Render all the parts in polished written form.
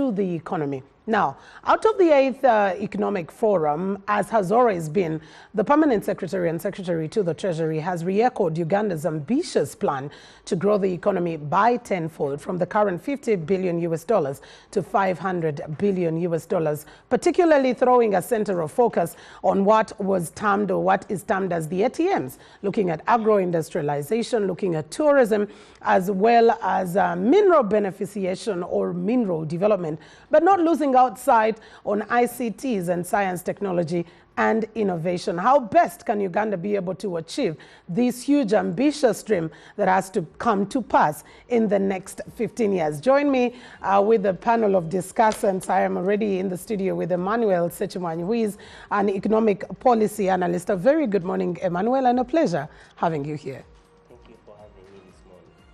to the economy. Now, out of the 8th Economic Forum, as has always been, the Permanent Secretary and Secretary to the Treasury has re-echoed Uganda's ambitious plan to grow the economy by tenfold from the current $50 billion to $500 billion, particularly throwing a center of focus on what is termed as the ATMs, looking at agro-industrialization, looking at tourism, as well as mineral beneficiation or mineral development, but not losing outside on ICTs and science, technology, and innovation. How best can Uganda be able to achieve this huge, ambitious dream that has to come to pass in the next 15 years? Join me with a panel of discussants. I am already in the studio with Emmanuel Sechimwany, who is an economic policy analyst. A very good morning, Emmanuel, and a pleasure having you here.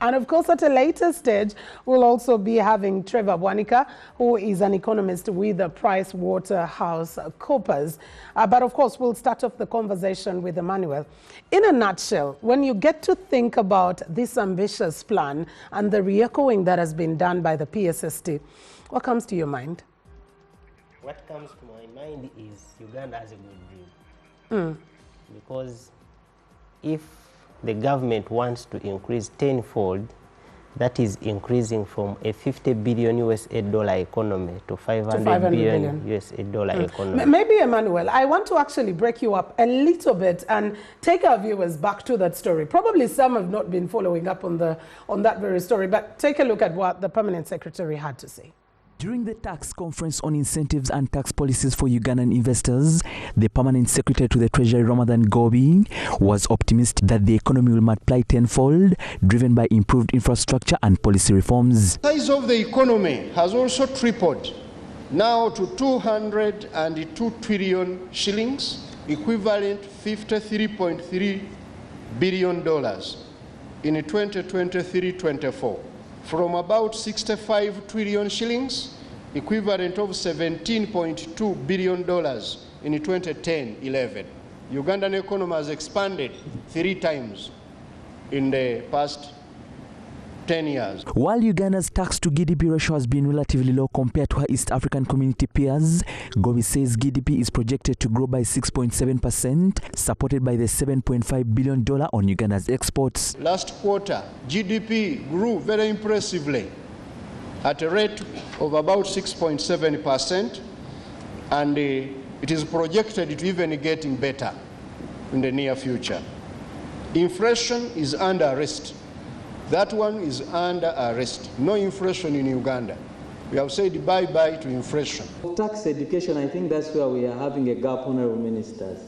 And of course, at a later stage, we'll also be having Trevor Bwanika, who is an economist with the PricewaterhouseCoopers. But of course, we'll start off the conversation with Emmanuel. In a nutshell, when you get to think about this ambitious plan and the re-echoing that has been done by the PSST, what comes to your mind? What comes to my mind is Uganda has a good dream. Because if the government wants to increase tenfold, that is increasing from a $50 billion economy to $500 billion economy. Maybe, Emmanuel, I want to actually break you up a little bit and take our viewers back to that story. Probably some have not been following up on that very story, but take a look at what the Permanent Secretary had to say. During the tax conference on incentives and tax policies for Ugandan investors, the Permanent Secretary to the Treasury, Ramadan Gobi, was optimistic that the economy will multiply tenfold, driven by improved infrastructure and policy reforms. The size of the economy has also tripled, now to 202 trillion shillings, equivalent $53.3 billion in 2023-24. From about 65 trillion shillings, equivalent of $17.2 billion in 2010-11. Ugandan economy has expanded 3 times in the past 10 years. While Uganda's tax to GDP ratio has been relatively low compared to her East African community peers, Gobi says GDP is projected to grow by 6.7%, supported by the $7.5 billion on Uganda's exports. Last quarter, GDP grew very impressively at a rate of about 6.7%, and it is projected to even getting better in the near future. Inflation is under arrest. That one is under arrest. No inflation in Uganda. We have said bye-bye to inflation. Tax education, I think that's where we are having a gap, honorable ministers.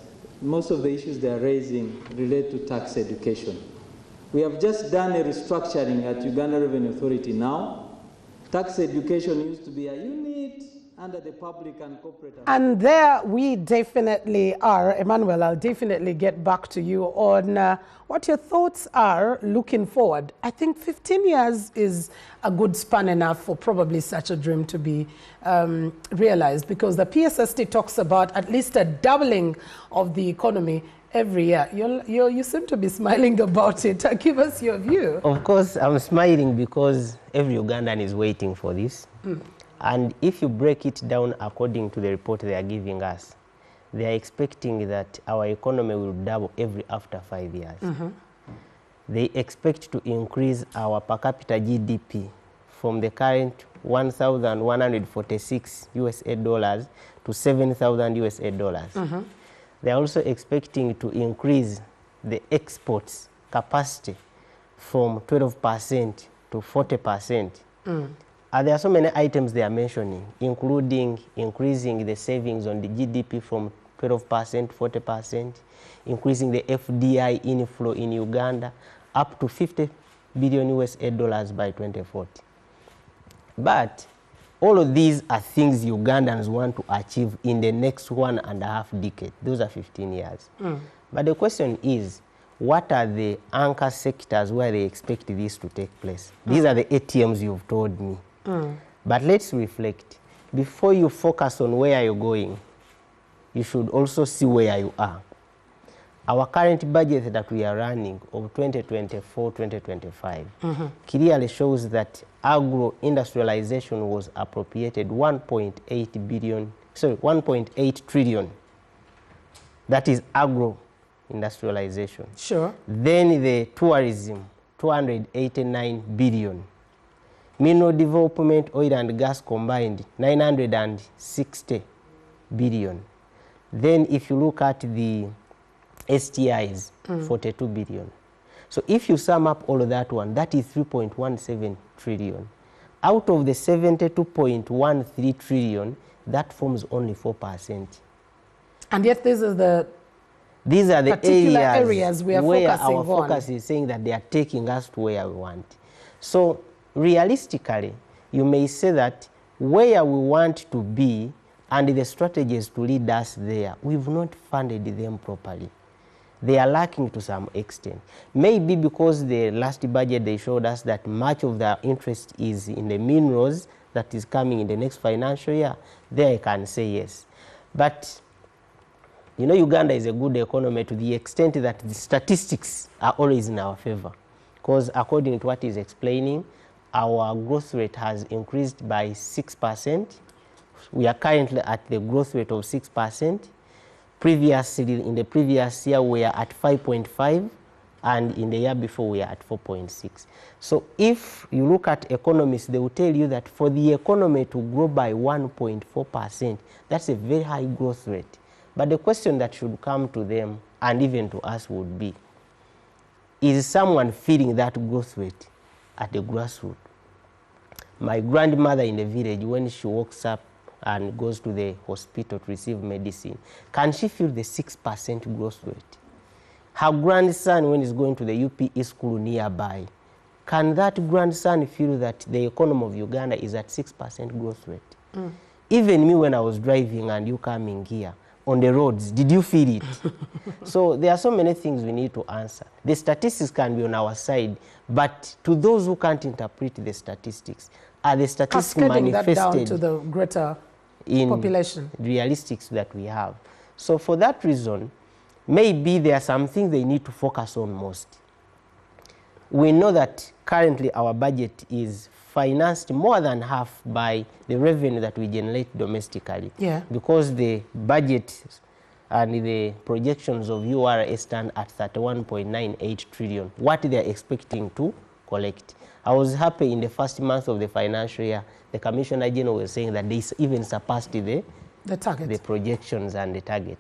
Most of the issues they are raising relate to tax education. We have just done a restructuring at Uganda Revenue Authority now. Tax education used to be a unit under the public and corporate. And there we definitely are. Emmanuel, I'll definitely get back to you on what your thoughts are looking forward. I think 15 years is a good span enough for probably such a dream to be realized, because the PSST talks about at least a doubling of the economy every year. You seem to be smiling about it. Give us your view. Of course, I'm smiling because every Ugandan is waiting for this. And if you break it down according to the report they are giving us, they are expecting that our economy will double after 5 years. They expect to increase our per capita GDP from the current $1,146 to $7,000. They are also expecting to increase the exports capacity from 12% to 40%. There are so many items they are mentioning, including increasing the savings on the GDP from 12%, 40%, increasing the FDI inflow in Uganda up to $50 billion by 2040. But all of these are things Ugandans want to achieve in the next 1.5 decades. Those are 15 years. But the question is, what are the anchor sectors where they expect this to take place? These are the ATMs you've told me. But let's reflect. Before you focus on where you're going, you should also see where you are. our current budget that we are running of 2024-2025 clearly shows that agro-industrialization was appropriated 1.8 trillion. That is agro-industrialization. Sure. Then the tourism, 289 billion. Mineral development, oil and gas combined, 960 billion. Then if you look at the STIs, 42 billion. So if you sum up all of that one, that is 3.17 trillion. Out of the 72.13 trillion, that forms only 4%. And yet these are the areas we are where focusing our focus is saying that they are taking us to where we want. So realistically, you may say that where we want to be and the strategies to lead us there, we've not funded them properly. They are lacking to some extent. Maybe because the last budget they showed us that much of their interest is in the minerals that is coming in the next financial year, there I can say yes. But you know, Uganda is a good economy to the extent that the statistics are always in our favor. Because according to what he's explaining, our growth rate has increased by 6%. We are currently at the growth rate of 6%. Previously, in the previous year, we are at 5.5, and in the year before, we are at 4.6. So if you look at economists, they will tell you that for the economy to grow by 1.4%, that's a very high growth rate. But the question that should come to them, and even to us, would be, is someone feeling that growth rate at the grassroots? My grandmother in the village, when she walks up and goes to the hospital to receive medicine, can she feel the 6% growth rate? Her grandson, when he's going to the UPE school nearby, can that grandson feel that the economy of Uganda is at 6% growth rate? Even me, when I was driving and you coming here, on the roads, did you feel it? So there are so many things we need to answer. The statistics can be on our side, but to those who can't interpret the statistics, are the statistics manifested that down to the greater in population realistics that we have? So for that reason, maybe there are some things they need to focus on most. We know that currently our budget is financed more than half by the revenue that we generate domestically. Yeah. Because the budget and the projections of URA stand at 31.98 trillion, what they are expecting to collect. I was happy in the first month of the financial year, the Commissioner General was saying that they even surpassed the target, the projections and the target.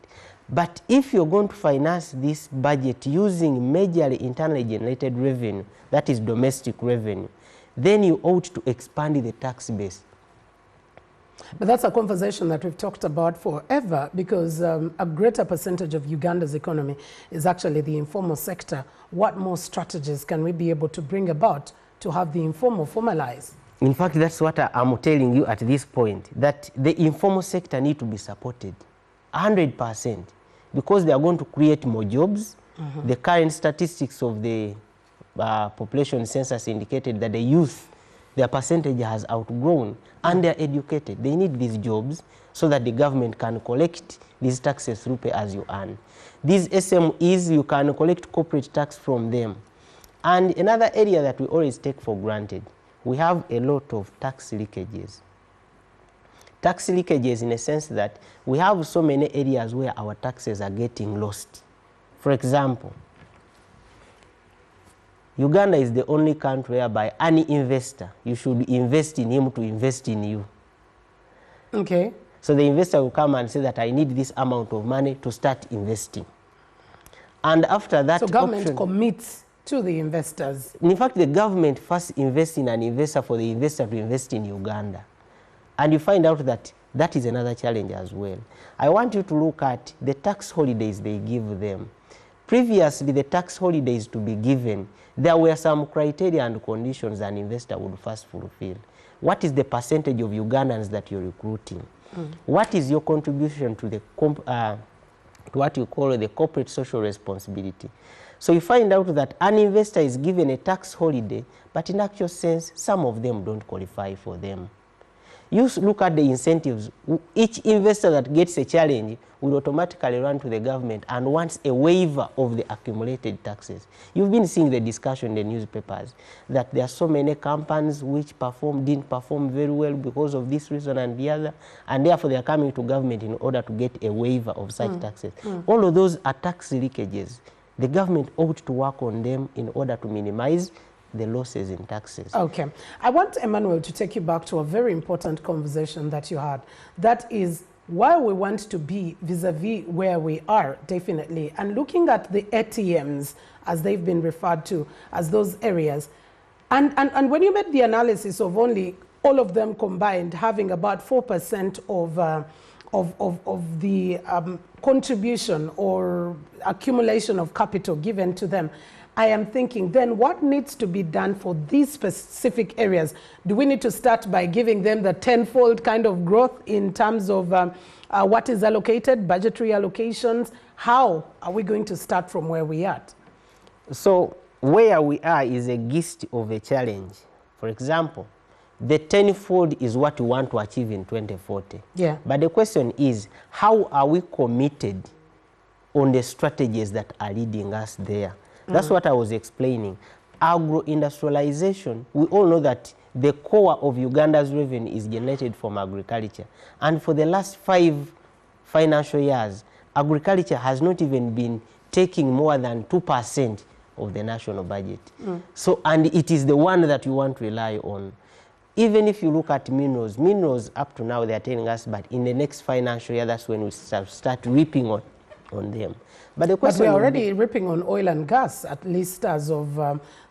But if you're going to finance this budget using majorly internally generated revenue, that is domestic revenue, then you ought to expand the tax base. But that's a conversation that we've talked about forever, because a greater percentage of Uganda's economy is actually the informal sector. What more strategies can we be able to bring about to have the informal formalize? In fact, that's what I'm telling you at this point, that the informal sector need to be supported 100%, because they are going to create more jobs. The current statistics of the population census indicated that the youth, their percentage has outgrown, and they're educated. They need these jobs so that the government can collect these taxes through pay as you earn. These SMEs, you can collect corporate tax from them. And another area that we always take for granted, we have a lot of tax leakages. Tax leakages in a sense that we have so many areas where our taxes are getting lost. For example, Uganda is the only country whereby any investor, you should invest in him to invest in you. Okay. So the investor will come and say that I need this amount of money to start investing. And after that, so government commits to the investors. In fact, the government first invests in an investor for the investor to invest in Uganda. And you find out that that is another challenge as well. I want you to look at the tax holidays they give them. Previously, the tax holidays to be given, there were some criteria and conditions an investor would first fulfill. What is the percentage of Ugandans that you're recruiting? What is your contribution to the to what you call the corporate social responsibility? So you find out that an investor is given a tax holiday, but in actual sense, some of them don't qualify for them. You look at the incentives. Each investor that gets a challenge will automatically run to the government and wants a waiver of the accumulated taxes. You've been seeing the discussion in the newspapers that there are so many companies which didn't perform very well because of this reason and the other, and therefore they are coming to government in order to get a waiver of such taxes. All of those are tax leakages. The government ought to work on them in order to minimize the losses in taxes. Okay. I want Emmanuel to take you back to a very important conversation that you had. That is, while we want to be vis-a-vis where we are, definitely, and looking at the ATMs, as they've been referred to, as those areas, and when you made the analysis of only all of them combined having about 4% of the contribution or accumulation of capital given to them, I am thinking, then what needs to be done for these specific areas? Do we need to start by giving them the tenfold kind of growth in terms of what is allocated, budgetary allocations? How are we going to start from where we are at? So where we are is a gist of a challenge. For example, the tenfold is what we want to achieve in 2040. Yeah. But the question is, how are we committed on the strategies that are leading us there? That's what I was explaining. Agro-industrialization, we all know that the core of Uganda's revenue is generated from agriculture. And for the last 5 financial years, agriculture has not even been taking more than 2% of the national budget. So, and it is the one that you want to rely on. Even if you look at minerals up to now, they are telling us, but in the next financial year, that's when we start reaping on them. But the question, we're already ripping on oil and gas, at least as of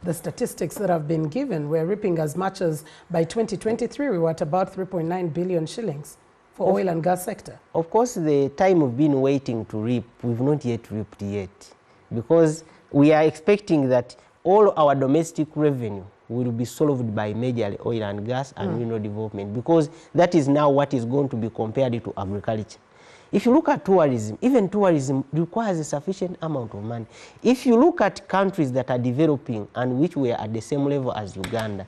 the statistics that have been given. We're ripping as much as, by 2023, we were at about 3.9 billion shillings for oil and gas sector. Of course, the time we've been waiting to reap, we've not yet reaped yet, because we are expecting that all our domestic revenue will be solved by majorly oil and gas and mineral development, because that is now what is going to be compared to agriculture. If you look at tourism, even tourism requires a sufficient amount of money. If you look at countries that are developing and which were at the same level as Uganda,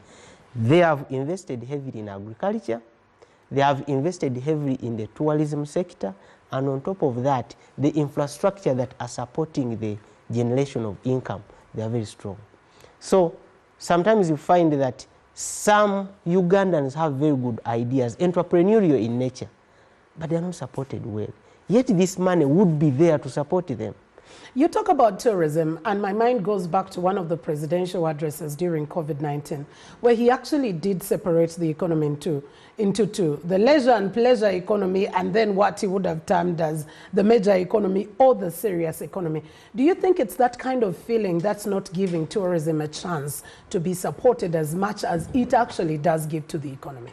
they have invested heavily in agriculture, they have invested heavily in the tourism sector, and on top of that, the infrastructure that are supporting the generation of income, they are very strong. So sometimes you find that some Ugandans have very good ideas, entrepreneurial in nature, but they are not supported well. Yet this money would be there to support them. You talk about tourism, and my mind goes back to one of the presidential addresses during COVID-19, where he actually did separate the economy into two, the leisure and pleasure economy, and then what he would have termed as the major economy or the serious economy. Do you think it's that kind of feeling that's not giving tourism a chance to be supported as much as it actually does give to the economy?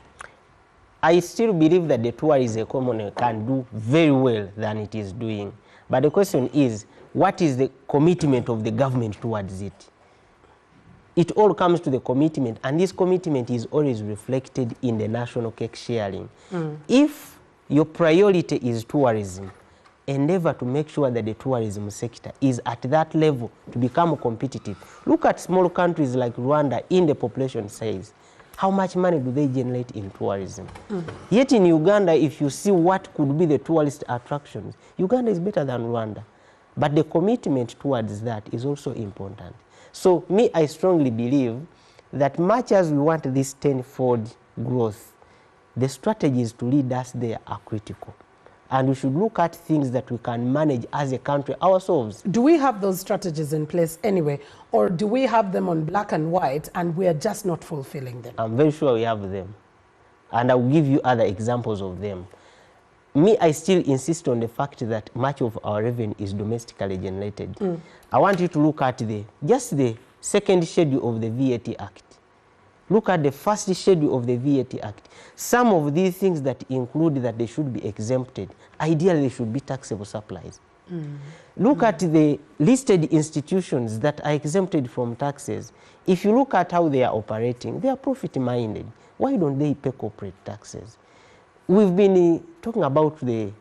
I still believe that the tourism economy can do very well than it is doing. But the question is, what is the commitment of the government towards it? It all comes to the commitment, and this commitment is always reflected in the national cake sharing. If your priority is tourism, endeavor to make sure that the tourism sector is at that level to become competitive. Look at small countries like Rwanda in the population size. How much money do they generate in tourism? Yet in Uganda, if you see what could be the tourist attractions, Uganda is better than Rwanda. But the commitment towards that is also important. So me, I strongly believe that much as we want this tenfold growth, the strategies to lead us there are critical. And we should look at things that we can manage as a country ourselves. Do we have those strategies in place anyway, or do we have them on black and white and we are just not fulfilling them? I'm very sure we have them. And I will give you other examples of them. Me, I still insist on the fact that much of our revenue is domestically generated. I want you to look at just the second schedule of the VAT Act. Look at the first schedule of the VAT Act. Some of these things that include that they should be exempted, ideally they should be taxable supplies. Look at the listed institutions that are exempted from taxes. If you look at how they are operating, they are profit-minded. Why don't they pay corporate taxes? We've been talking about the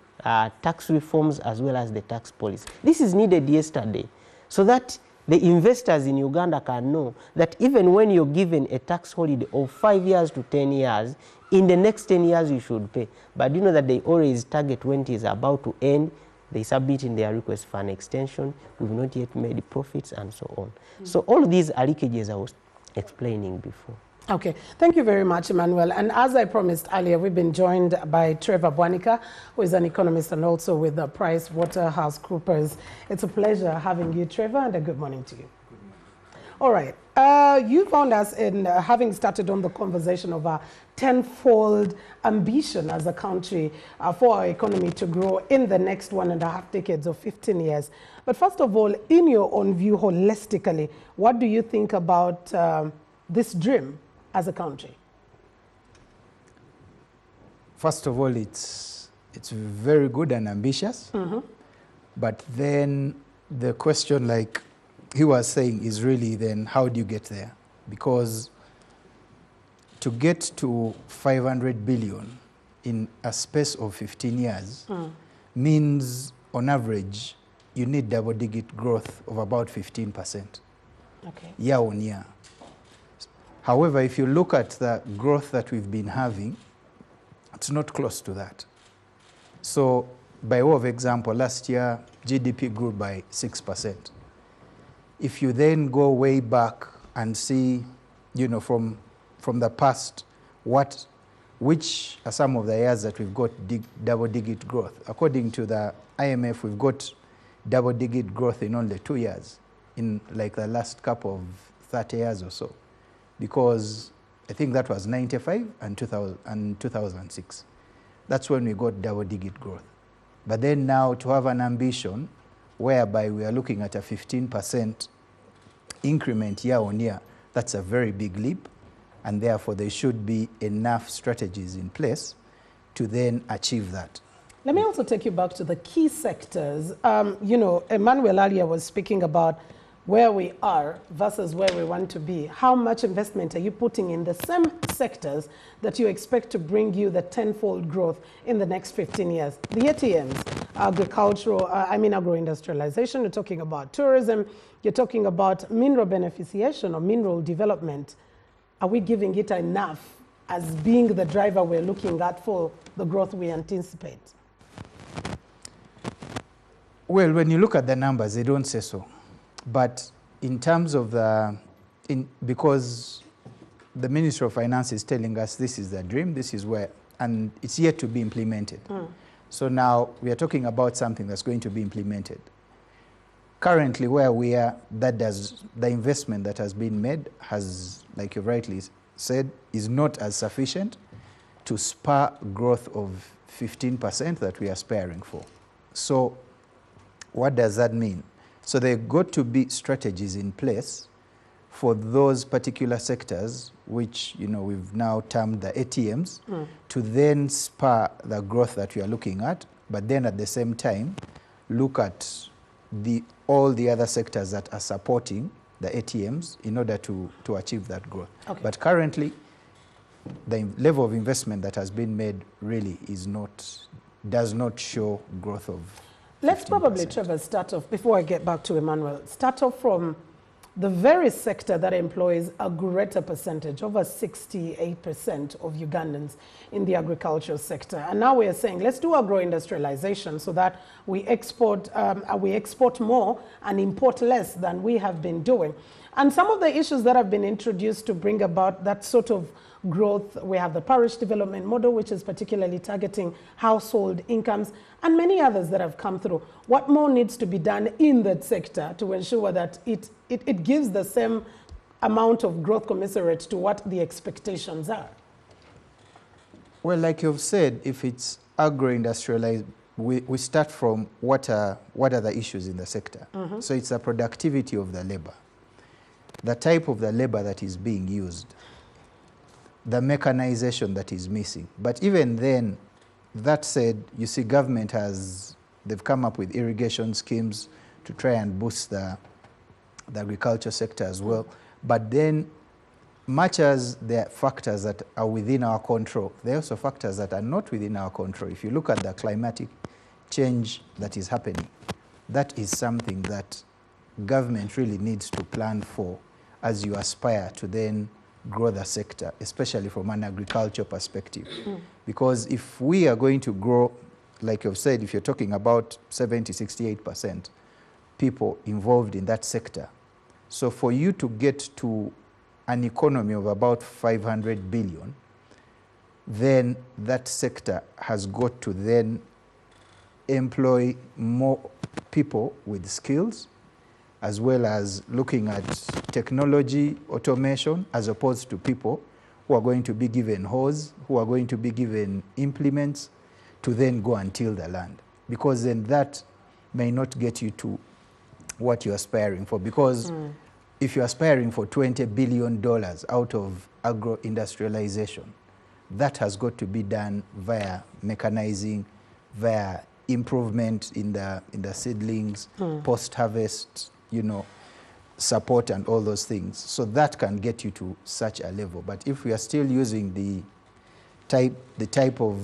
tax reforms as well as the tax policy. This is needed yesterday, so that the investors in Uganda can know that even when you're given a tax holiday of 5 years to 10 years, in the next 10 years you should pay. But you know that they always target when it is about to end, they submit in their request for an extension, we've not yet made profits and so on. So all these are leakages I was explaining before. Okay, thank you very much, Emmanuel. And as I promised earlier, we've been joined by Trevor Bwanika, who is an economist and also with the PricewaterhouseCoopers. It's a pleasure having you, Trevor, and a good morning to you. All right, you found us in having started on the conversation of our tenfold ambition as a country for our economy to grow in the next 1.5 decades or 15 years. But first of all, in your own view, holistically, what do you think about this dream as a country? First of all, it's very good and ambitious. But then the question, like he was saying, is really then how do you get there? Because to get to 500 billion in a space of 15 years means, on average, you need double-digit growth of about 15% year on year. However, if you look at the growth that we've been having, it's not close to that. So, by way of example, last year, GDP grew by 6%. If you then go way back and see, you know, from the past, which are some of the years that we've got double-digit growth? According to the IMF, we've got double-digit growth in only 2 years, in like the last couple of 30 years or so. Because I think that was 95 and 2006. That's when we got double-digit growth. But then now to have an ambition whereby we are looking at a 15% increment year on year, that's a very big leap. And therefore, there should be enough strategies in place to then achieve that. Let me also take you back to the key sectors. You know, Emmanuel earlier was speaking about where we are versus where we want to be. How much investment are you putting in the same sectors that you expect to bring you the tenfold growth in the next 15 years? The ATMs, agro-industrialization, you're talking about tourism, you're talking about mineral beneficiation or mineral development. Are we giving it enough as being the driver we're looking at for the growth we anticipate? Well, when you look at the numbers, they don't say so. But in terms of because the Ministry of Finance is telling us this is the dream, this is where, and it's yet to be implemented. So now we are talking about something that's going to be implemented. Currently, where we are, the investment that has been made has, like you rightly said, is not as sufficient to spur growth of 15% that we are aspiring for. So what does that mean? So there got to be strategies in place for those particular sectors, which we've now termed the ATMs, to then spur the growth that we are looking at, but then at the same time look at all the other sectors that are supporting the ATMs in order to achieve that growth. But currently, the level of investment that has been made really does not show growth of 15%. Let's probably, Trevor, start off, before I get back to Emmanuel, start off from the very sector that employs a greater percentage, over 68% of Ugandans in the agricultural sector. And now we are saying, let's do agro-industrialization so that we export more and import less than we have been doing. And some of the issues that have been introduced to bring about that sort of growth, we have the parish development model, which is particularly targeting household incomes, and many others that have come through. What more needs to be done in that sector to ensure that it gives the same amount of growth commensurate to what the expectations are? Well, like you've said, if it's agro-industrialized, we start from what are the issues in the sector. So it's the productivity of the labor, the type of the labor that is being used, the mechanization that is missing. But even then, that said, you see government they've come up with irrigation schemes to try and boost the agriculture sector as well. But then, much as there are factors that are within our control, there are also factors that are not within our control. If you look at the climatic change that is happening, that is something that government really needs to plan for as you aspire to then grow the sector, especially from an agriculture perspective. Because if we are going to grow, like you've said, if you're talking about 70, 68% people involved in that sector, so for you to get to an economy of about 500 billion, then that sector has got to then employ more people with skills, as well as looking at technology, automation, as opposed to people who are going to be given hose, who are going to be given implements to then go and till the land. Because then that may not get you to what you're aspiring for. Because if you're aspiring for $20 billion out of agro-industrialization, that has got to be done via mechanizing, via improvement in the seedlings, post-harvest, you know, support and all those things. So that can get you to such a level. But if we are still using the type of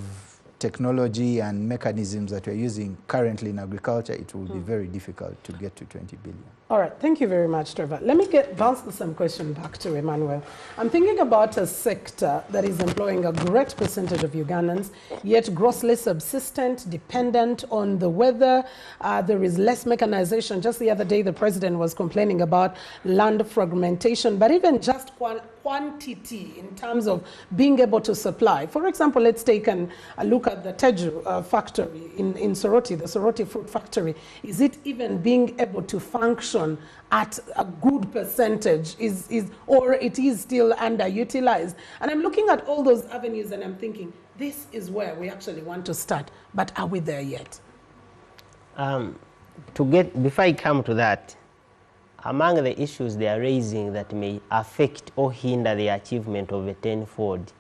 technology and mechanisms that we're using currently in agriculture, it will be very difficult to get to 20 billion. All right, thank you very much, Trevor. Let me bounce some question back to Emmanuel. I'm thinking about a sector that is employing a great percentage of Ugandans, yet grossly subsistent, dependent on the weather. There is less mechanization. Just the other day, the president was complaining about land fragmentation, but even just quantity in terms of being able to supply. For example, let's take a look at the Teju factory in Soroti, the Soroti fruit factory. Is it even being able to function at a good percentage, or it is still underutilized? And I'm looking at all those avenues and I'm thinking, this is where we actually want to start, but are we there yet? Before I come to that, among the issues they are raising that may affect or hinder the achievement of a tenfold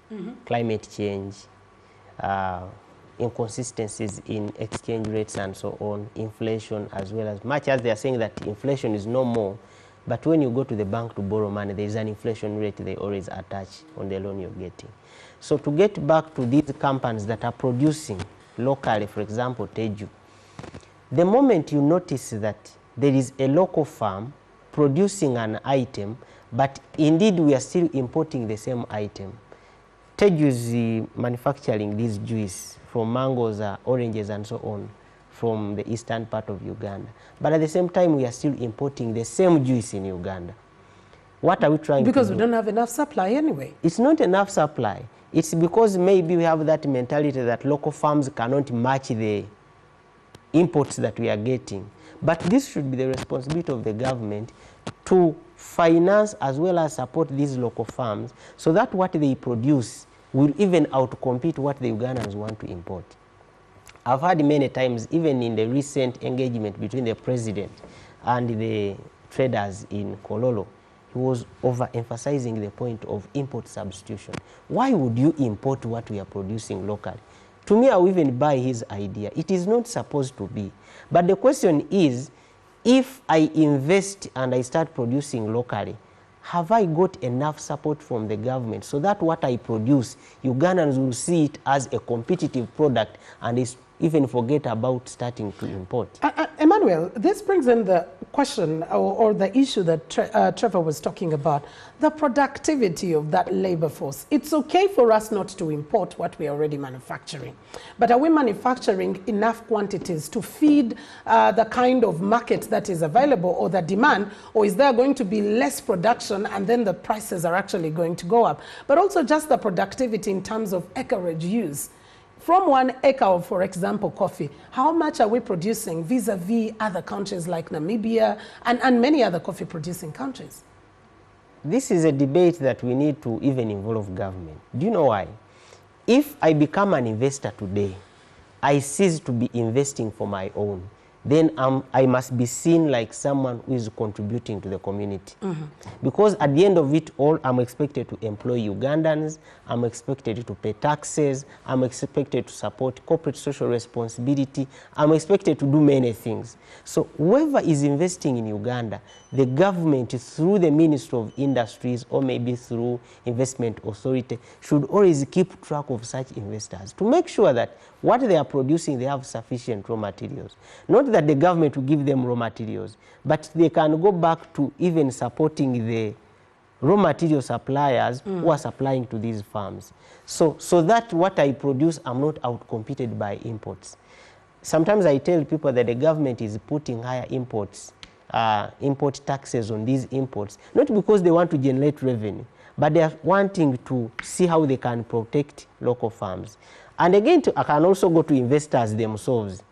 climate change, inconsistencies in exchange rates and so on, inflation, as well as much as they are saying that inflation is no more, but when you go to the bank to borrow money, there is an inflation rate they always attach on the loan you're getting. So to get back to these companies that are producing locally, for example, Teju, the moment you notice that there is a local farm producing an item, but indeed we are still importing the same item. Teju is manufacturing this juice from mangoes, oranges, and so on from the eastern part of Uganda. But at the same time, we are still importing the same juice in Uganda. What are we trying to do? Because we don't have enough supply anyway. It's not enough supply. It's because maybe we have that mentality that local farms cannot match the imports that we are getting. But this should be the responsibility of the government to finance as well as support these local farms so that what they produce will even outcompete what the Ugandans want to import. I've heard many times, even in the recent engagement between the president and the traders in Kololo, he was overemphasizing the point of import substitution. Why would you import what we are producing locally? To me, I will even buy his idea. It is not supposed to be. But the question is, if I invest and I start producing locally, have I got enough support from the government so that what I produce, Ugandans will see it as a competitive product and even forget about starting to import? Emmanuel, this brings in the question or the issue that Trevor was talking about, the productivity of that labor force. It's okay for us not to import what we are already manufacturing, but are we manufacturing enough quantities to feed the kind of market that is available or the demand, or is there going to be less production and then the prices are actually going to go up? But also just the productivity in terms of acreage use. From 1 acre of, for example, coffee, how much are we producing vis-a-vis other countries like Namibia and many other coffee-producing countries? This is a debate that we need to even involve government. Do you know why? If I become an investor today, I cease to be investing for my own, then I must be seen like someone who is contributing to the community. Because at the end of it all, I'm expected to employ Ugandans, I'm expected to pay taxes, I'm expected to support corporate social responsibility, I'm expected to do many things. So whoever is investing in Uganda, the government through the Ministry of Industries or maybe through Investment Authority should always keep track of such investors to make sure that what they are producing, they have sufficient raw materials. Not that the government will give them raw materials, but they can go back to even supporting the raw material suppliers who are supplying to these farms. So that what I produce, I'm not outcompeted by imports. Sometimes I tell people that the government is putting higher import taxes on these imports, not because they want to generate revenue, but they are wanting to see how they can protect local farms. And again, I can also go to investors themselves.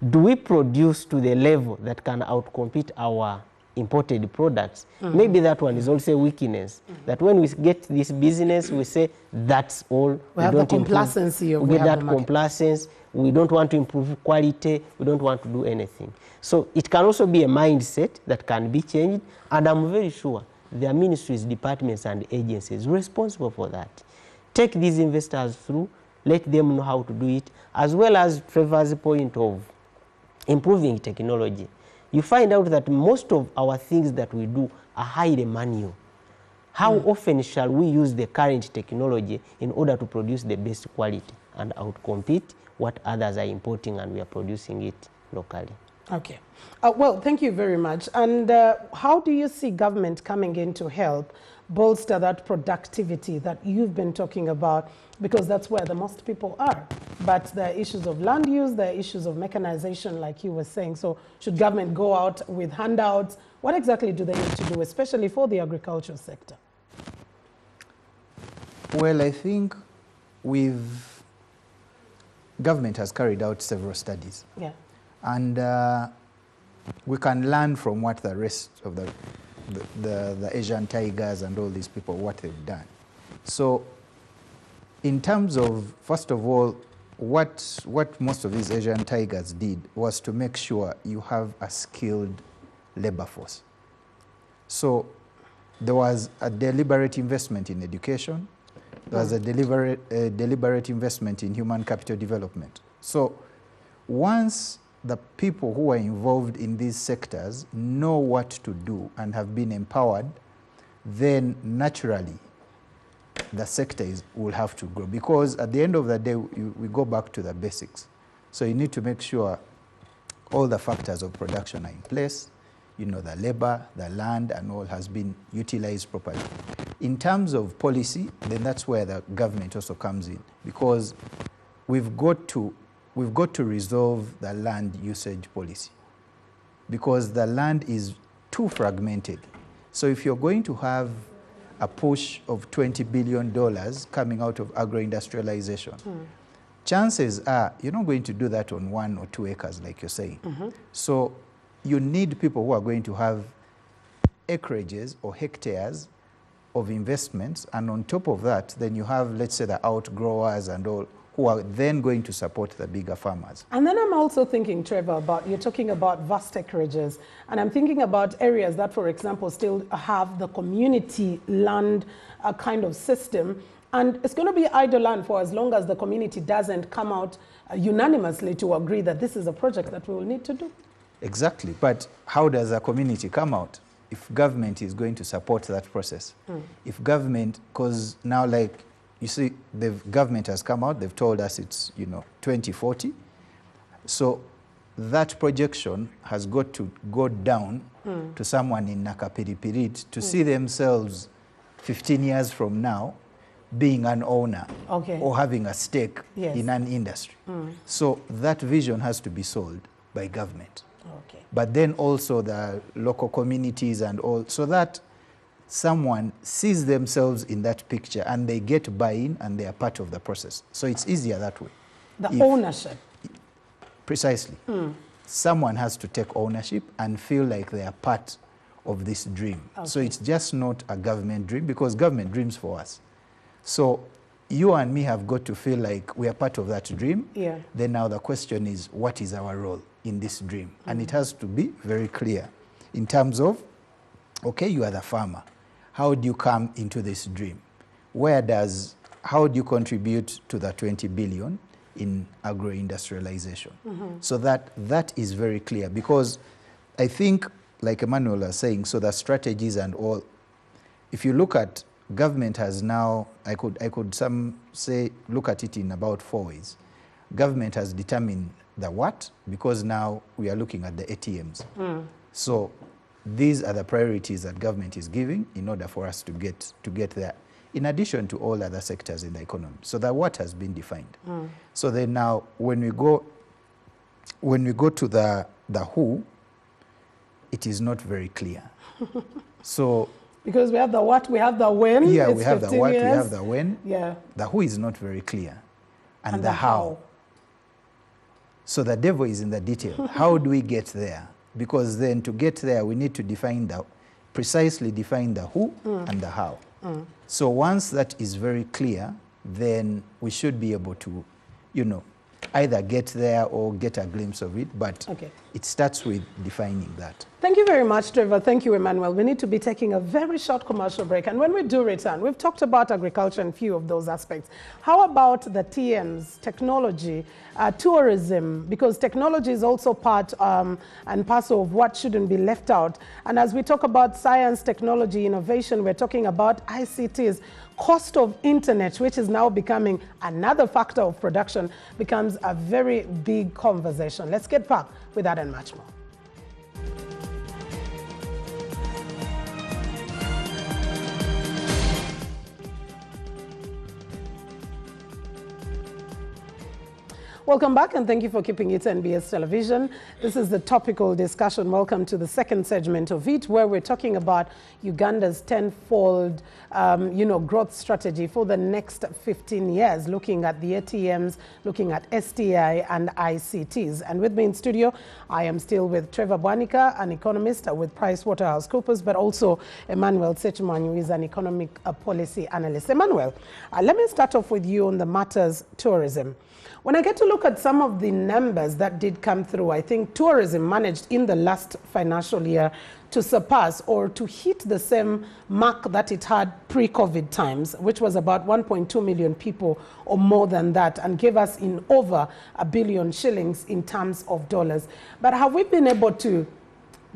Do we produce to the level that can outcompete our imported products? Maybe that one is also a weakness, that when we get this business, we say that's all. We have the complacency. We get that complacency. We don't want to improve quality. We don't want to do anything. So it can also be a mindset that can be changed, and I'm very sure there are ministries, departments, and agencies responsible for that. Take these investors through, let them know how to do it, as well as Trevor's point of improving technology. You find out that most of our things that we do are highly manual. How often shall we use the current technology in order to produce the best quality and outcompete what others are importing and we are producing it locally? Okay. Well, thank you very much. And how do you see government coming in to help bolster that productivity that you've been talking about? Because that's where the most people are. But there are issues of land use, there are issues of mechanization, like you were saying. So should government go out with handouts? What exactly do they need to do, especially for the agricultural sector? Well, I think government has carried out several studies. Yeah. And we can learn from what the rest of the Asian tigers and all these people, what they've done. So in terms of, first of all, what most of these Asian tigers did was to make sure you have a skilled labor force. So there was a deliberate investment in education. There was a deliberate investment in human capital development. So once the people who are involved in these sectors know what to do and have been empowered, then naturally the sector will have to grow. Because at the end of the day, we go back to the basics. So you need to make sure all the factors of production are in place. You know, the labor, the land, and all has been utilized properly. In terms of policy, then that's where the government also comes in, because we've got to resolve the land usage policy, because the land is too fragmented. So if you're going to have a push of $20 billion coming out of agro-industrialization, chances are you're not going to do that on 1 or 2 acres like you're saying. So you need people who are going to have acreages or hectares of investments, and on top of that, then you have, let's say, the outgrowers and all, who are then going to support the bigger farmers. And then I'm also thinking, Trevor, about, you're talking about vast acreages, and I'm thinking about areas that, for example, still have the community land kind of system, and it's going to be idle land for as long as the community doesn't come out unanimously to agree that this is a project that we will need to do. Exactly, but how does a community come out? If government is going to support that process. If government, because now, like, you see, the government has come out, they've told us it's, 2040. So that projection has got to go down to someone in Nakapiripirit to see themselves 15 years from now being an owner or having a stake in an industry. So that vision has to be sold by government. But then also the local communities and all, so that someone sees themselves in that picture and they get buy-in and they are part of the process. So it's easier that way. The ownership. Precisely. Someone has to take ownership and feel like they are part of this dream. So it's just not a government dream, because government dreams for us. So you and me have got to feel like we are part of that dream. Then now the question is, what is our role in this dream? And it has to be very clear in terms of, okay, you are the farmer. How do you come into this dream? How do you contribute to the 20 billion in agro-industrialization? So that is very clear, because I think, like Emmanuel was saying, so the strategies and all, if you look at government has now, I could say, look at it in about 4 ways. Government has determined the what, because now we are looking at the ATMs. So these are the priorities that government is giving in order for us to get there, in addition to all other sectors in the economy. So the what has been defined. So then now when we go to the who, it is not very clear. So because we have the what, we have the when. yeah, it's we have the 15 what, years. we have the when. Yeah. The who is not very clear, and the how. So the devil is in the detail. How do we get there? Because then to get there, we need to precisely define the who and the how. So once that is very clear, then we should be able to, either get there or get a glimpse of it, but it starts with defining that. Thank you very much, Trevor. Thank you, Emmanuel. We need to be taking a very short commercial break. And when we do return, we've talked about agriculture and a few of those aspects. How about the TMs, technology, tourism, because technology is also part and parcel of what shouldn't be left out. And as we talk about science, technology, innovation, we're talking about ICTs. Cost of internet, which is now becoming another factor of production, becomes a very big conversation. Let's get back with that and much more. Welcome back, and thank you for keeping it NBS Television. This is the topical discussion. Welcome to the second segment of it, where we're talking about Uganda's tenfold, growth strategy for the next 15 years, looking at the ATMs, looking at STI and ICTs. And with me in studio, I am still with Trevor Bwanika, an economist with PricewaterhouseCoopers, but also Emmanuel Sechimanyu, who is an economic policy analyst. Emmanuel, let me start off with you on the matters tourism. When I get to look at some of the numbers that did come through, I think tourism managed in the last financial year to surpass or to hit the same mark that it had pre-COVID times, which was about 1.2 million people or more than that, and gave us in over $1 billion shillings in terms of dollars. But have we been able to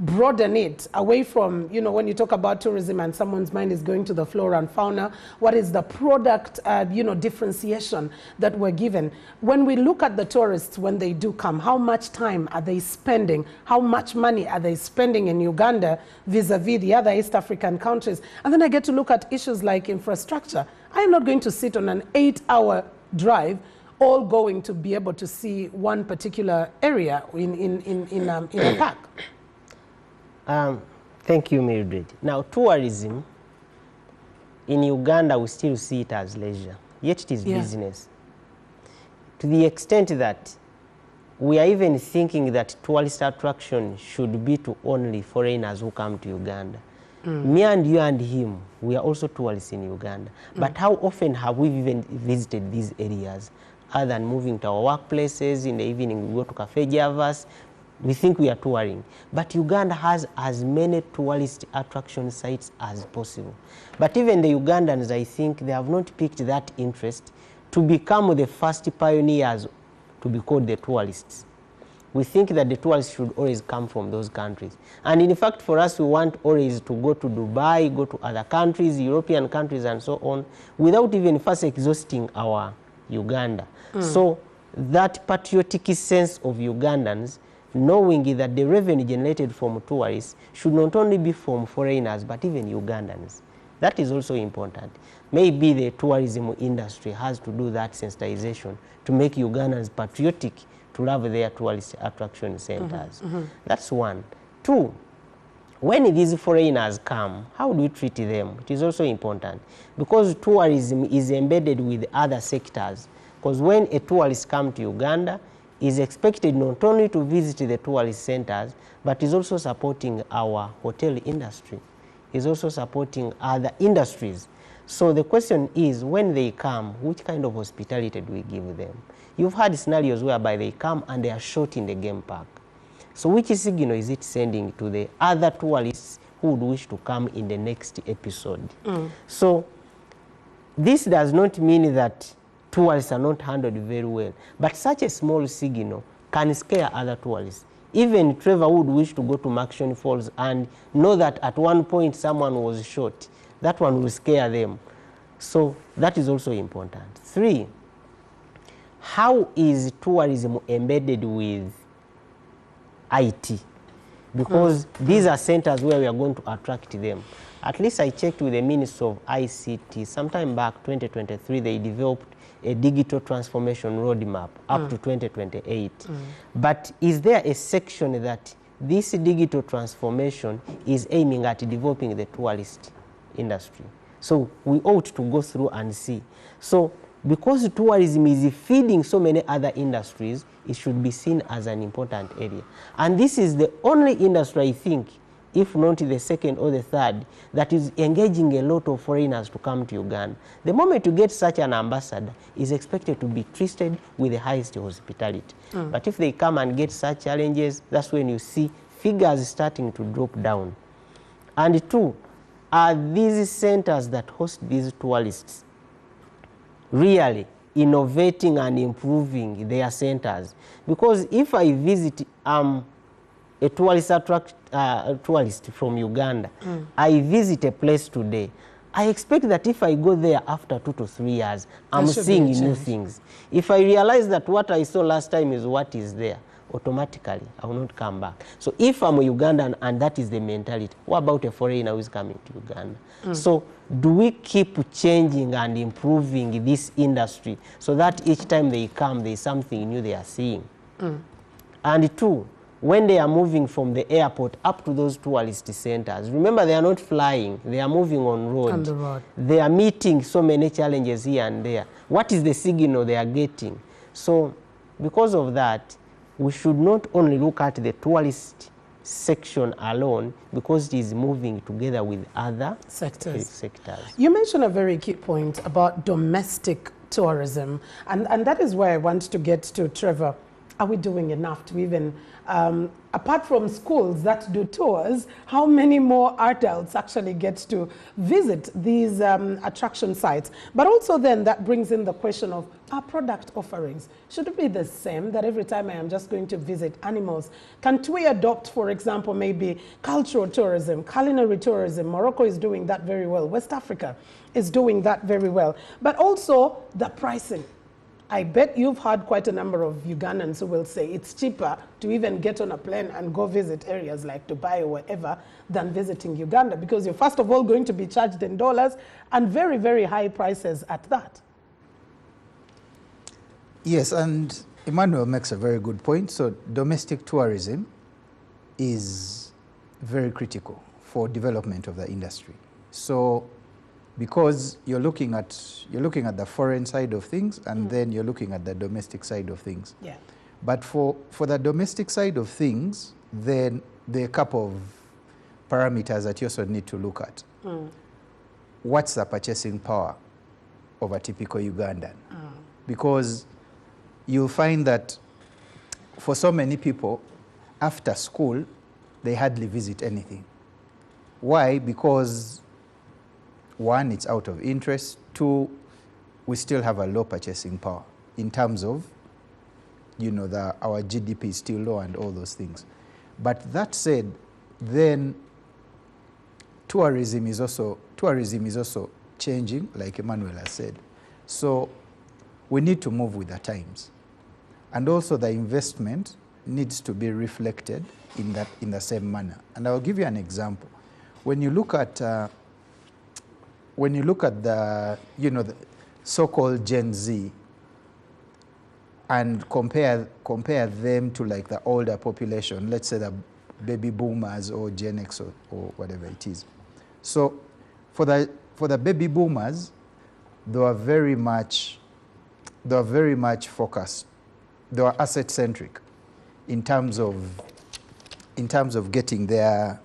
broaden it away from, when you talk about tourism and someone's mind is going to the flora and fauna, what is the product, differentiation that we're given? When we look at the tourists, when they do come, how much time are they spending? How much money are they spending in Uganda vis-a-vis the other East African countries? And then I get to look at issues like infrastructure. I am not going to sit on an 8-hour drive all going to be able to see one particular area in a park. Thank you, Mildred. Now, tourism in Uganda, we still see it as leisure, yet it is business. To the extent that we are even thinking that tourist attraction should be to only foreigners who come to Uganda. Me and you and him, we are also tourists in Uganda. But how often have we even visited these areas? Other than moving to our workplaces, in the evening we go to Cafe Javas, we think we are touring. But Uganda has as many tourist attraction sites as possible. But even the Ugandans, I think, they have not picked that interest to become the first pioneers to be called the tourists. We think that the tourists should always come from those countries. And in fact, for us, we want always to go to Dubai, go to other countries, European countries, and so on, without even first exhausting our Uganda. So that patriotic sense of Ugandans, knowing that the revenue generated from tourists should not only be from foreigners, but even Ugandans. That is also important. Maybe the tourism industry has to do that sensitization to make Ugandans patriotic to love their tourist attraction centers. That's one. Two, when these foreigners come, how do we treat them? It is also important, because tourism is embedded with other sectors. Because when a tourist comes to Uganda, is expected not only to visit the tourist centers, but is also supporting our hotel industry, is also supporting other industries. So the question is, when they come, which kind of hospitality do we give them? You've had scenarios whereby they come and they are shot in the game park. So which signal is it sending to the other tourists who would wish to come in the next episode? So this does not mean that tourists are not handled very well, but such a small signal can scare other tourists. Even Trevor would wish to go to Maction Falls and know that at one point someone was shot. That one will scare them. So that is also important. Three, how is tourism embedded with IT? Because these are centers where we are going to attract them. At least I checked with the Ministry of ICT. Sometime back, 2023, they developed a digital transformation roadmap up to 2028. But is there a section that this digital transformation is aiming at developing the tourist industry? So we ought to go through and see. So because tourism is feeding so many other industries, it should be seen as an important area. And this is the only industry, I think, if not the second or the third, that is engaging a lot of foreigners to come to Uganda. The moment you get such an ambassador, is expected to be treated with the highest hospitality. But if they come and get such challenges, that's when you see figures starting to drop down. And two, are these centers that host these tourists really innovating and improving their centers? Because if I visit a tourist from Uganda, I visit a place today, I expect that if I go there after 2 to 3 years, I'm seeing new things. If I realize that what I saw last time is what is there, automatically I will not come back. So if I'm a Ugandan and that is the mentality, what about a foreigner who is coming to Uganda? So do we keep changing and improving this industry so that each time they come, there is something new they are seeing? And two, when they are moving from the airport up to those tourist centers, remember they are not flying, they are moving on road. On the road. They are meeting so many challenges here and there. What is the signal they are getting? So because of that, we should not only look at the tourist section alone, because it is moving together with other sectors. You mentioned a very key point about domestic tourism, and that is where I want to get to, Trevor. Are we doing enough to even, apart from schools that do tours, how many more adults actually get to visit these attraction sites? But also then that brings in the question of our product offerings. Should it be the same that every time I am just going to visit animals? Can't we adopt, for example, maybe cultural tourism, culinary tourism? Morocco is doing that very well. West Africa is doing that very well. But also the pricing. I bet you've heard quite a number of Ugandans who will say it's cheaper to even get on a plane and go visit areas like Dubai or wherever than visiting Uganda, because you're first of all going to be charged in dollars and very, very high prices at that. Yes, and Emmanuel makes a very good point. So domestic tourism is very critical for development of the industry. So because you're looking at the foreign side of things, and then you're looking at the domestic side of things. Yeah. But for the domestic side of things, then there are a couple of parameters that you also need to look at. What's the purchasing power of a typical Ugandan? Because you'll find that for so many people, after school, they hardly visit anything. Why? Because one, it's out of interest. Two, we still have a low purchasing power in terms of, our GDP is still low and all those things. But that said, then tourism is also changing, like Emmanuel has said. So we need to move with the times. And also the investment needs to be reflected in the same manner. And I'll give you an example. When you look at the the so-called Gen Z and compare them to like the older population, let's say the baby boomers or Gen X or whatever it is. So for the baby boomers, they were very much focused. They were asset centric in terms of getting their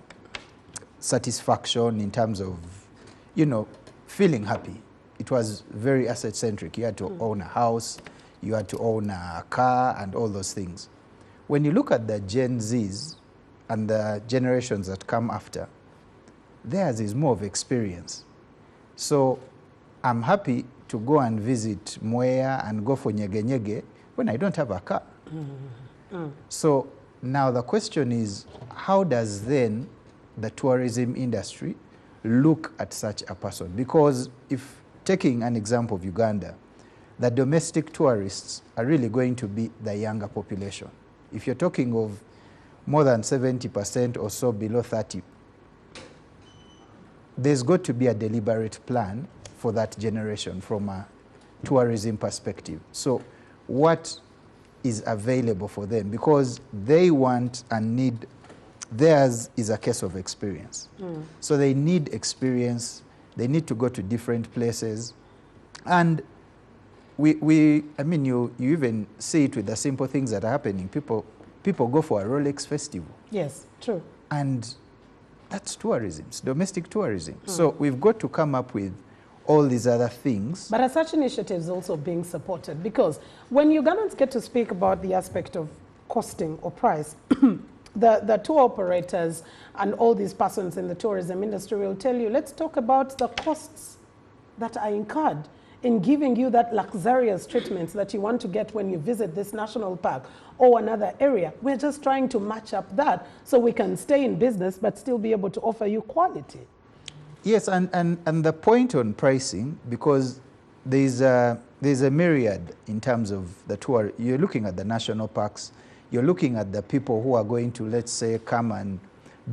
satisfaction, in terms of feeling happy. It was very asset centric. You had to own a house, you had to own a car and all those things. When you look at the Gen Zs and the generations that come after, theirs is more of experience. So I'm happy to go and visit Mwea and go for Nyege Nyege when I don't have a car. So now the question is, how does then the tourism industry look at such a person? Because if taking an example of Uganda, the domestic tourists are really going to be the younger population. If you're talking of more than 70% or so below 30, there's got to be a deliberate plan for that generation from a tourism perspective. So what is available for them? Because they want and need, theirs is a case of experience. So they need experience, they need to go to different places. And I mean, you even see it with the simple things that are happening. People go for a Rolex festival. Yes, true. And that's tourism, it's domestic tourism. So we've got to come up with all these other things. But are such initiatives also being supported? Because when Ugandans get to speak about the aspect of costing or price, the tour operators and all these persons in the tourism industry will tell you, let's talk about the costs that are incurred in giving you that luxurious treatment that you want to get when you visit this national park or another area. We're just trying to match up that so we can stay in business but still be able to offer you quality. Yes, and the point on pricing, because there's a myriad in terms of the tour. You're looking at the national parks, you're looking at the people who are going to, let's say, come and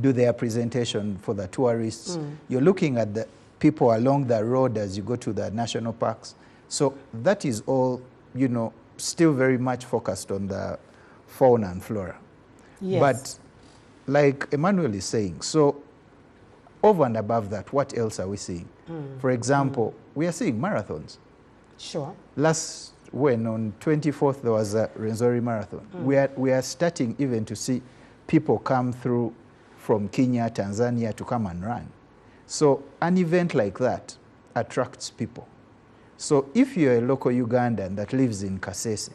do their presentation for the tourists. You're looking at the people along the road as you go to the national parks. So that is all, you know, still very much focused on the fauna and flora. Yes. But like Emmanuel is saying, so over and above that, what else are we seeing? For example, we are seeing marathons. Sure. On 24th, there was a Rwenzori marathon. We are starting even to see people come through from Kenya, Tanzania to come and run. So an event like that attracts people. So if you're a local Ugandan that lives in Kasese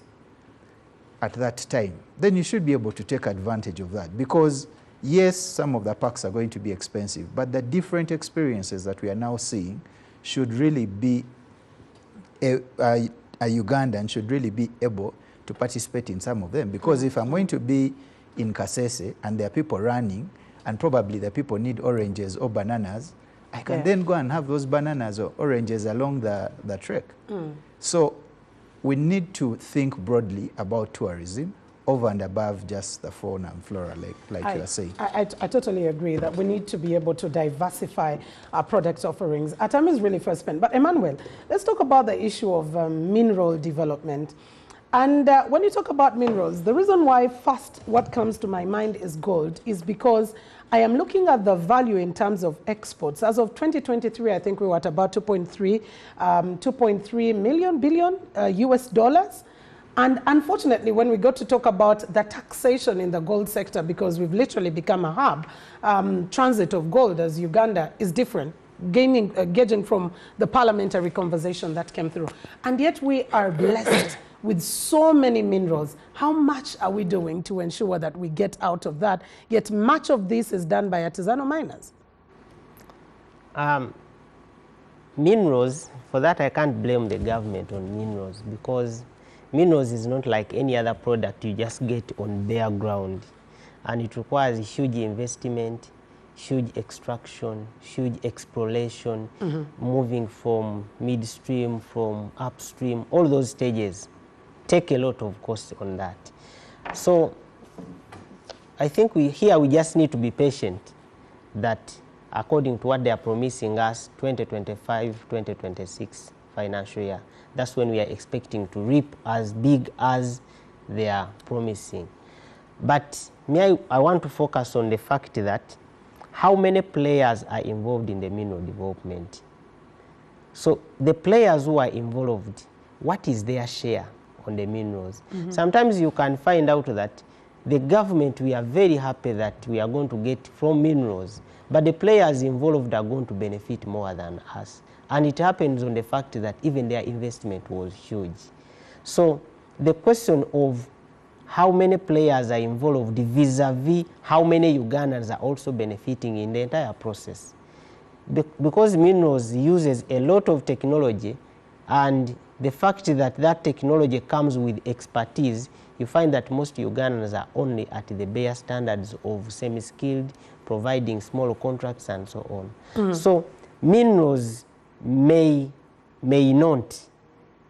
at that time, then you should be able to take advantage of that, because yes, some of the parks are going to be expensive, but the different experiences that we are now seeing should really be, a Ugandan should really be able to participate in some of them. Because if I'm going to be in Kasese and there are people running, and probably the people need oranges or bananas, I can then go and have those bananas or oranges along the trek. So we need to think broadly about tourism over and above just the fauna and flora, like you are saying. I totally agree that we need to be able to diversify our product offerings. Our time is really first spent. But Emmanuel, let's talk about the issue of mineral development. And when you talk about minerals, the reason why first what comes to my mind is gold is because I am looking at the value in terms of exports. As of 2023, I think we were at about 2.3 billion US dollars. And unfortunately, when we got to talk about the taxation in the gold sector, because we've literally become a hub, transit of gold as Uganda is different, gauging from the parliamentary conversation that came through. And yet we are blessed with so many minerals. How much are we doing to ensure that we get out of that? Yet much of this is done by artisanal miners. Minerals, for that I can't blame the government on minerals, because minerals is not like any other product you just get on bare ground, and it requires huge investment, huge extraction, huge exploration, moving from midstream, from upstream, all those stages take a lot of cost on that. So I think we just need to be patient that according to what they are promising us, 2025-2026 financial year, that's when we are expecting to reap as big as they are promising. But I want to focus on the fact that how many players are involved in the mineral development. So the players who are involved, what is their share on the minerals? Sometimes you can find out that the government, we are very happy that we are going to get from minerals, but the players involved are going to benefit more than us. And it happens on the fact that even their investment was huge. So the question of how many players are involved vis-a-vis how many Ugandans are also benefiting in the entire process. Because minerals uses a lot of technology, and the fact that that technology comes with expertise, you find that most Ugandans are only at the bare standards of semi-skilled, providing small contracts and so on. So minerals may not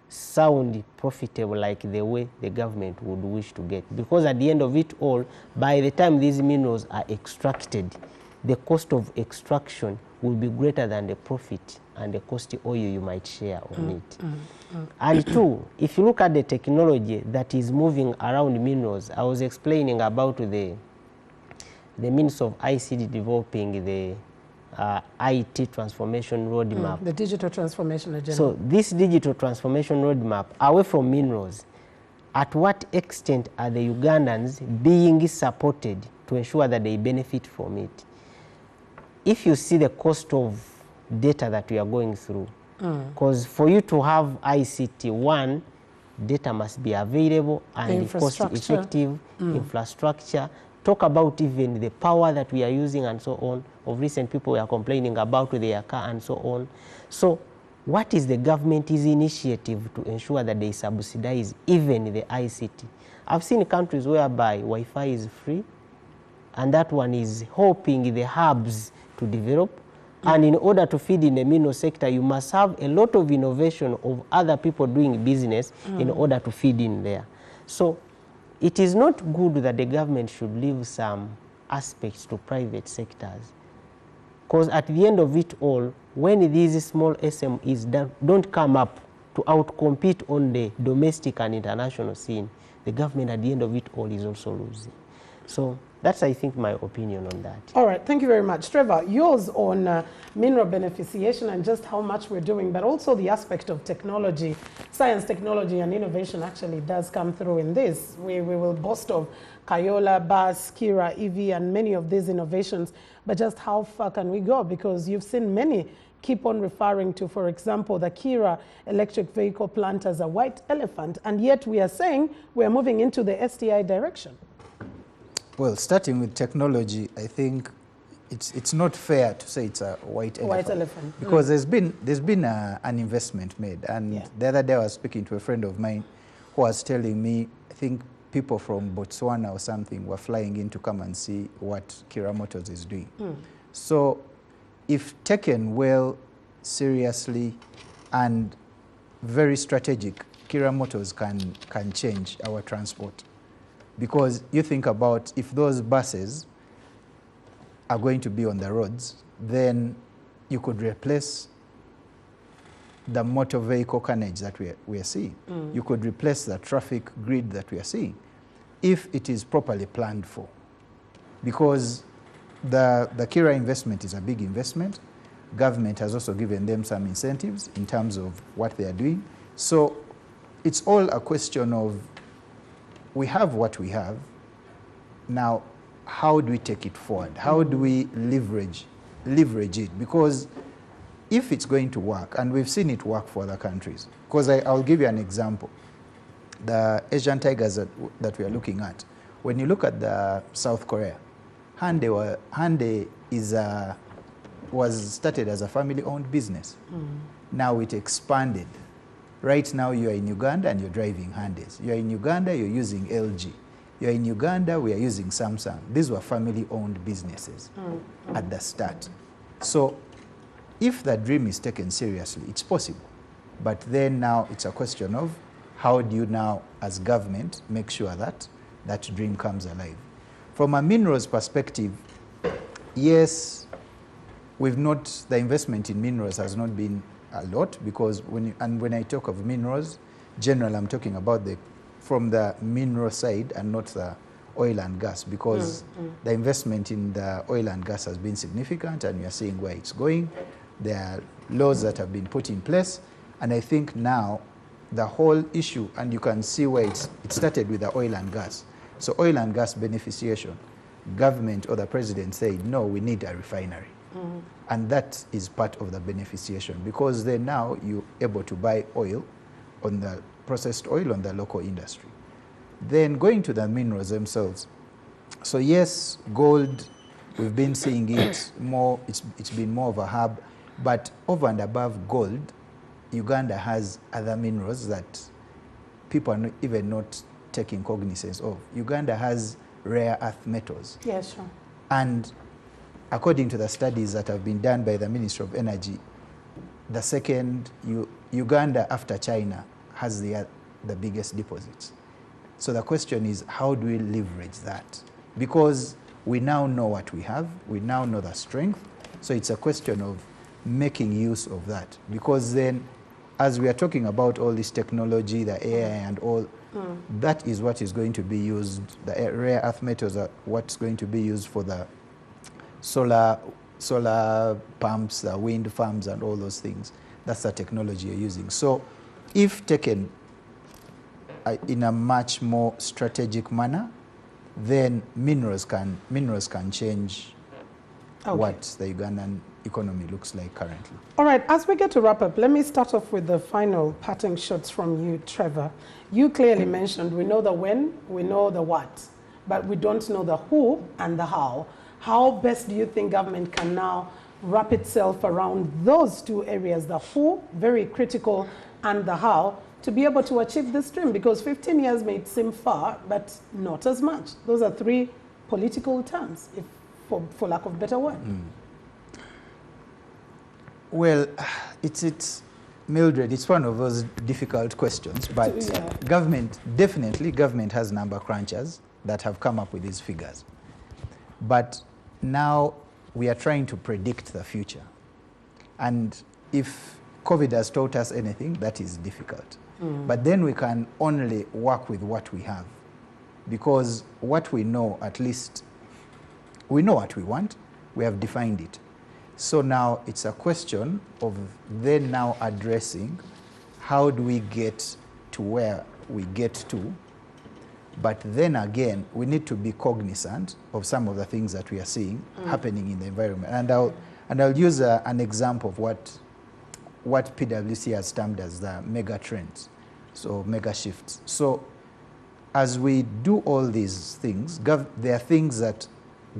sound profitable like the way the government would wish to get. Because at the end of it all, by the time these minerals are extracted, the cost of extraction will be greater than the profit and the cost oil you might share on it. And two, if you look at the technology that is moving around minerals, I was explaining about the means of ICT developing the IT transformation roadmap. The digital transformation agenda. So this digital transformation roadmap, away from minerals, at what extent are the Ugandans being supported to ensure that they benefit from it? If you see the cost of data that we are going through, because for you to have ICT, one, data must be available and cost-effective infrastructure. Talk about even the power that we are using and so on. Of recent, people were complaining about their car and so on. So what is the government's initiative to ensure that they subsidize even the ICT? I've seen countries whereby Wi-Fi is free, and that one is helping the hubs to develop. And in order to feed in the mineral sector, you must have a lot of innovation of other people doing business in order to feed in there. So it is not good that the government should leave some aspects to private sectors. Because at the end of it all, when these small SMEs don't come up to outcompete on the domestic and international scene, the government at the end of it all is also losing. So that's, I think, my opinion on that. All right, thank you very much. Trevor, yours on mineral beneficiation and just how much we're doing, but also the aspect of technology. Science, technology, and innovation actually does come through in this. We will boast of Kayola, BAS, Kira, EV, and many of these innovations, but just how far can we go? Because you've seen many keep on referring to, for example, the Kira electric vehicle plant as a white elephant, and yet we are saying we're moving into the STI direction. Well, starting with technology, I think it's not fair to say it's a white elephant. Because there's been an investment made. And the other day I was speaking to a friend of mine who was telling me, I think people from Botswana or something were flying in to come and see what Kira Motors is doing. So if taken well, seriously, and very strategic, Kira Motors can change our transport. Because you think about if those buses are going to be on the roads, then you could replace the motor vehicle carnage that we are seeing. You could replace the traffic grid that we are seeing if it is properly planned for. Because the Kira investment is a big investment. Government has also given them some incentives in terms of what they are doing. So it's all a question of, we have what we have. Now, how do we take it forward? How do we leverage it? Because if it's going to work, and we've seen it work for other countries, because I'll give you an example. The Asian tigers that we are looking at, when you look at the South Korea, Hyundai was started as a family-owned business. Now it expanded. Right now you are in Uganda and you're driving Hyundais. You are in Uganda, you're using LG. You are in Uganda, we are using Samsung. These were family-owned businesses at the start. So if the dream is taken seriously, it's possible. But then now it's a question of how do you now, as government, make sure that that dream comes alive. From a minerals perspective, yes, the investment in minerals has not been a lot, because when I talk of minerals, generally I'm talking about from the mineral side and not the oil and gas, because the investment in the oil and gas has been significant, and we are seeing where it's going. There are laws that have been put in place, and I think now the whole issue, and you can see where it started with the oil and gas. So oil and gas beneficiation, government or the president said, no, we need a refinery. And that is part of the beneficiation, because then now you're able to buy oil, on the processed oil on the local industry. Then going to the minerals themselves. So yes, gold, we've been seeing it more, it's been more of a hub, but over and above gold, Uganda has other minerals that people are even not taking cognizance of. Uganda has rare earth metals. Yes, sure. And according to the studies that have been done by the Ministry of Energy, the second, Uganda after China has the biggest deposits. So the question is, how do we leverage that? Because we now know what we have, we now know the strength, so it's a question of making use of that. Because then, as we are talking about all this technology, the AI and all, that is what is going to be used, the rare earth metals are what's going to be used for the solar pumps, the wind farms and all those things. That's the technology you're using. So if taken in a much more strategic manner, then minerals can change what the Ugandan economy looks like currently. All right, as we get to wrap up, let me start off with the final parting shots from you, Trevor. You clearly mentioned we know the when, we know the what, but we don't know the who and the how. How best do you think government can now wrap itself around those two areas, the who, very critical, and the how, to be able to achieve this dream? Because 15 years may seem far, but not as much. Those are three political terms, if for lack of a better word. Well, it's Mildred, it's one of those difficult questions, but government has number crunchers that have come up with these figures. But now we are trying to predict the future. And if COVID has taught us anything, that is difficult. But then we can only work with what we have. Because what we know, at least, we know what we want, we have defined it. So now it's a question of then now addressing how do we get to where we get to. But then again, we need to be cognizant of some of the things that we are seeing happening in the environment. And I'll use an example of what PwC has termed as the mega trends, so mega shifts. So as we do all these things, there are things that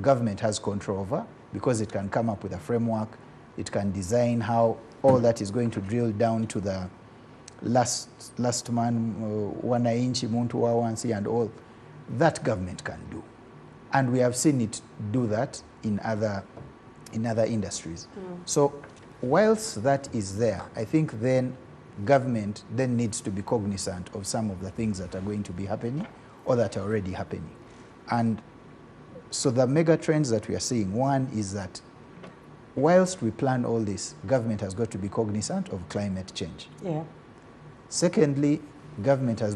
government has control over, because it can come up with a framework, it can design how all that is going to drill down to the last man, wananchi, muntu wa wansi, and all that government can do. And we have seen it do that in other industries. So whilst that is there, I think then government then needs to be cognizant of some of the things that are going to be happening or that are already happening. And so the mega trends that we are seeing, one is that whilst we plan all this, government has got to be cognizant of climate change. Yeah. Secondly, government has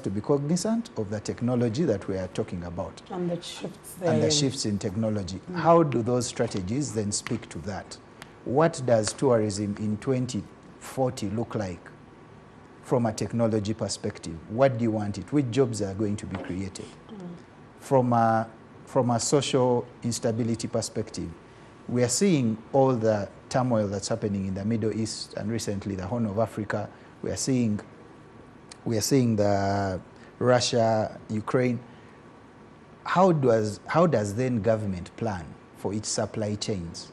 to be cognizant of the technology that we are talking about. And the shifts there. And the shifts in technology. How do those strategies then speak to that? What does tourism in 2040 look like from a technology perspective? What do you want it? Which jobs are going to be created? From a social instability perspective, we are seeing all the turmoil that's happening in the Middle East and recently the Horn of Africa. We are seeing the Russia, Ukraine. How does then government plan for its supply chains?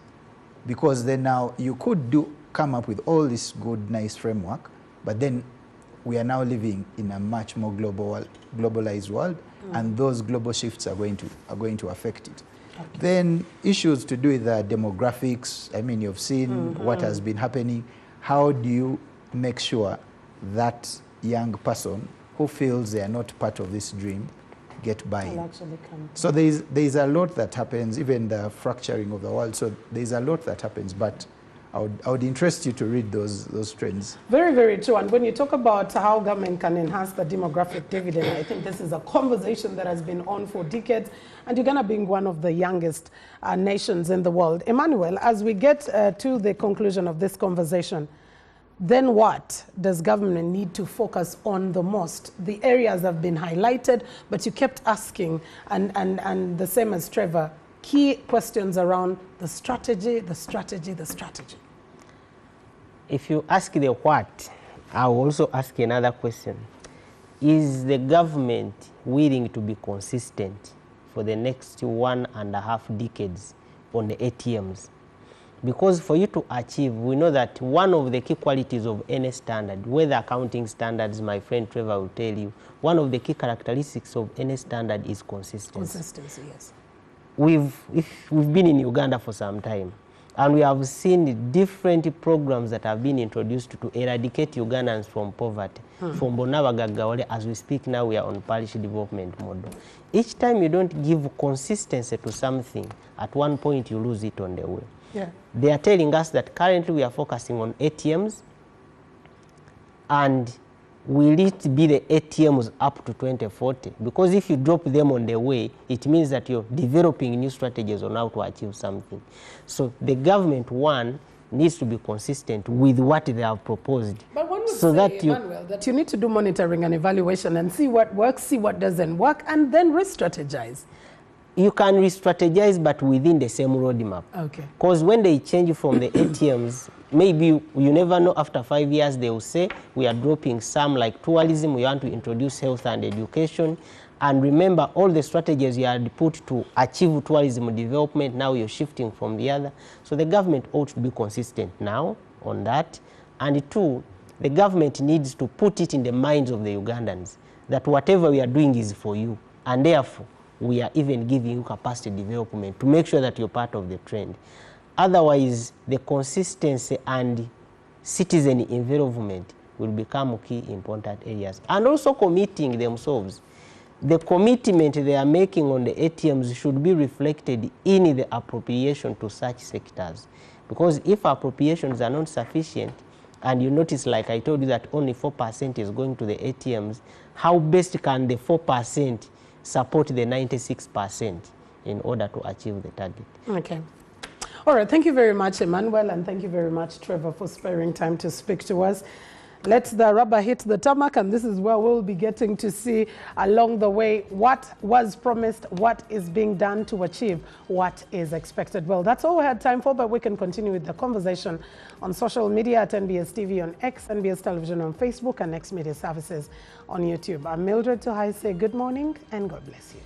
Because then now you could come up with all this good, nice framework, but then we are now living in a much more globalized world, and those global shifts are going to affect it. Okay. Then issues to do with the demographics. I mean, you've seen what has been happening. How do you make sure that young person who feels they are not part of this dream get buy-in? So there's a lot that happens, even the fracturing of the world. So there's a lot that happens, but I would interest you to read those trends. Very, very true. And when you talk about how government can enhance the demographic dividend, I think this is a conversation that has been on for decades, and Uganda being one of the youngest nations in the world. Emmanuel, as we get to the conclusion of this conversation, then what does government need to focus on the most? The areas have been highlighted, but you kept asking, and the same as Trevor, key questions around the strategy, the strategy, the strategy. If you ask the what, I will also ask another question. Is the government willing to be consistent for the next 1.5 decades on the ATMs? Because for you to achieve, we know that one of the key qualities of any standard, whether accounting standards, my friend Trevor will tell you, one of the key characteristics of any standard is consistency. Consistency, yes. We've been in Uganda for some time. And we have seen different programs that have been introduced to eradicate Ugandans from poverty. From Bonabagagawale, as we speak now, we are on parish development model. Each time you don't give consistency to something, at one point you lose it on the way. Yeah. They are telling us that currently we are focusing on ATMs, and will it be the ATMs up to 2040? Because if you drop them on the way, it means that you're developing new strategies on how to achieve something. So the government, one, needs to be consistent with what they have proposed. But one would so say, that Emmanuel, that you need to do monitoring and evaluation and see what works, see what doesn't work, and then re-strategize. You can re-strategize, but within the same roadmap. Okay. Because when they change from the ATMs, maybe you never know, after 5 years they will say, we are dropping some like tourism, we want to introduce health and education. And remember, all the strategies you had put to achieve tourism development, now you're shifting from the other. So the government ought to be consistent now on that. And two, the government needs to put it in the minds of the Ugandans that whatever we are doing is for you. And therefore, we are even giving you capacity development to make sure that you're part of the trend. Otherwise, the consistency and citizen involvement will become key important areas. And also committing themselves. The commitment they are making on the ATMs should be reflected in the appropriation to such sectors. Because if appropriations are not sufficient, and you notice, like I told you, that only 4% is going to the ATMs, how best can the 4% support the 96% in order to achieve the target? Okay. All right. Thank you very much, Emmanuel, and thank you very much, Trevor, for sparing time to speak to us. Let the rubber hit the tarmac, and this is where we'll be getting to see along the way what was promised, what is being done to achieve what is expected. Well, that's all we had time for, but we can continue with the conversation on social media at NBS TV on X, NBS Television on Facebook, and X Media Services on YouTube. I'm Mildred Tuhai. Say good morning and God bless you.